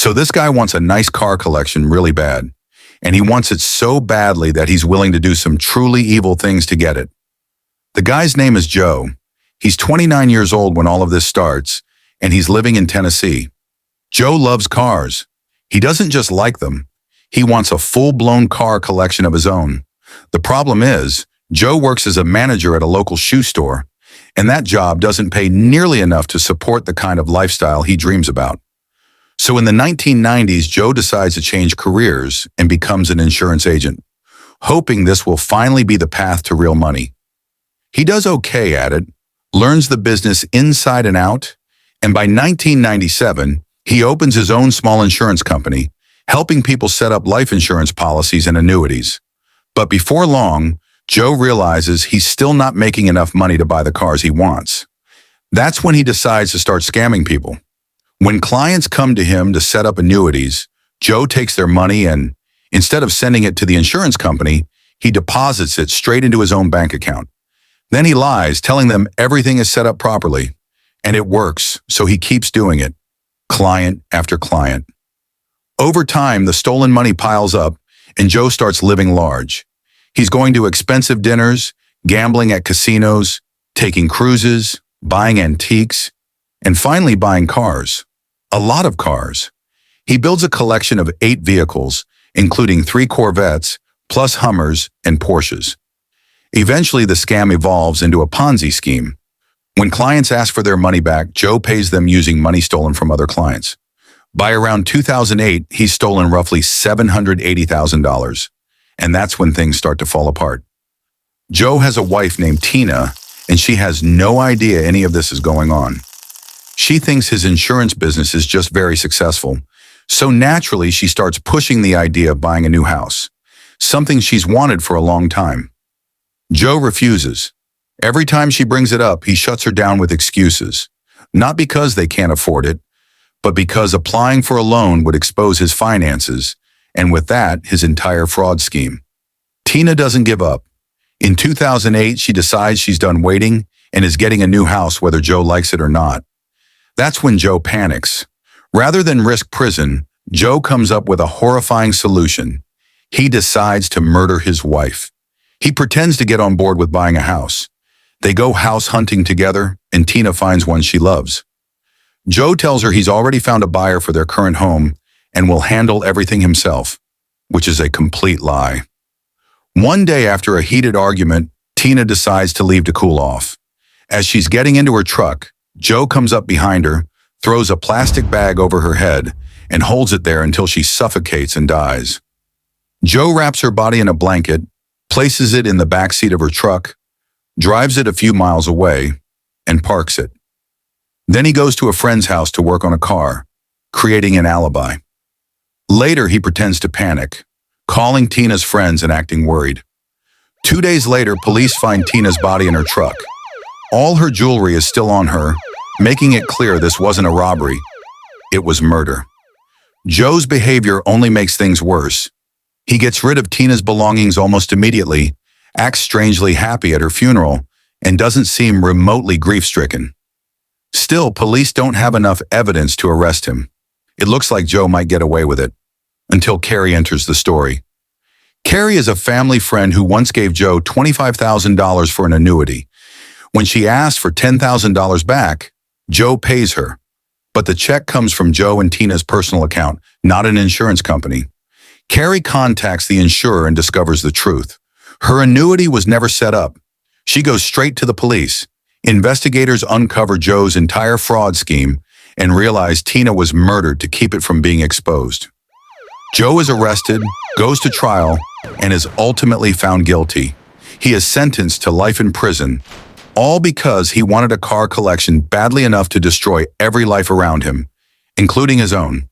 So this guy wants a nice car collection really bad, and he wants it so badly that he's willing to do some truly evil things to get it. The guy's name is Joe. He's 29 years old when all of this starts, and he's living in Tennessee. Joe loves cars. He doesn't just like them. He wants a full-blown car collection of his own. The problem is, Joe works as a manager at a local shoe store, and that job doesn't pay nearly enough to support the kind of lifestyle he dreams about. So in the 1990s, Joe decides to change careers and becomes an insurance agent, hoping this will finally be the path to real money. He does okay at it, learns the business inside and out, and by 1997, he opens his own small insurance company, helping people set up life insurance policies and annuities. But before long, Joe realizes he's still not making enough money to buy the cars he wants. That's when he decides to start scamming people. When clients come to him to set up annuities, Joe takes their money and, instead of sending it to the insurance company, he deposits it straight into his own bank account. Then he lies, telling them everything is set up properly. And it works, so he keeps doing it, client after client. Over time, the stolen money piles up, and Joe starts living large. He's going to expensive dinners, gambling at casinos, taking cruises, buying antiques, and finally buying cars. A lot of cars. He builds a collection of 8 vehicles, including 3 Corvettes, plus Hummers and Porsches. Eventually, the scam evolves into a Ponzi scheme. When clients ask for their money back, Joe pays them using money stolen from other clients. By around 2008, he's stolen roughly $780,000, and that's when things start to fall apart. Joe has a wife named Tina, and she has no idea any of this is going on. She thinks his insurance business is just very successful, so naturally she starts pushing the idea of buying a new house, something she's wanted for a long time. Joe refuses. Every time she brings it up, he shuts her down with excuses, not because they can't afford it, but because applying for a loan would expose his finances, and with that, his entire fraud scheme. Tina doesn't give up. In 2008, she decides she's done waiting and is getting a new house whether Joe likes it or not. That's when Joe panics. Rather than risk prison, Joe comes up with a horrifying solution. He decides to murder his wife. He pretends to get on board with buying a house. They go house hunting together, and Tina finds one she loves. Joe tells her he's already found a buyer for their current home and will handle everything himself, which is a complete lie. One day after a heated argument, Tina decides to leave to cool off. As she's getting into her truck, Joe comes up behind her, throws a plastic bag over her head, and holds it there until she suffocates and dies. Joe wraps her body in a blanket, places it in the back seat of her truck, drives it a few miles away, and parks it. Then he goes to a friend's house to work on a car, creating an alibi. Later, he pretends to panic, calling Tina's friends and acting worried. 2 days later, police find Tina's body in her truck. All her jewelry is still on her, making it clear this wasn't a robbery. It was murder. Joe's behavior only makes things worse. He gets rid of Tina's belongings almost immediately, acts strangely happy at her funeral, and doesn't seem remotely grief-stricken. Still, police don't have enough evidence to arrest him. It looks like Joe might get away with it, until Carrie enters the story. Carrie is a family friend who once gave Joe $25,000 for an annuity. When she asked for $10,000 back, Joe pays her. But the check comes from Joe and Tina's personal account, not an insurance company. Carrie contacts the insurer and discovers the truth. Her annuity was never set up. She goes straight to the police. Investigators uncover Joe's entire fraud scheme and realize Tina was murdered to keep it from being exposed. Joe is arrested, goes to trial, and is ultimately found guilty. He is sentenced to life in prison, all because he wanted a car collection badly enough to destroy every life around him, including his own.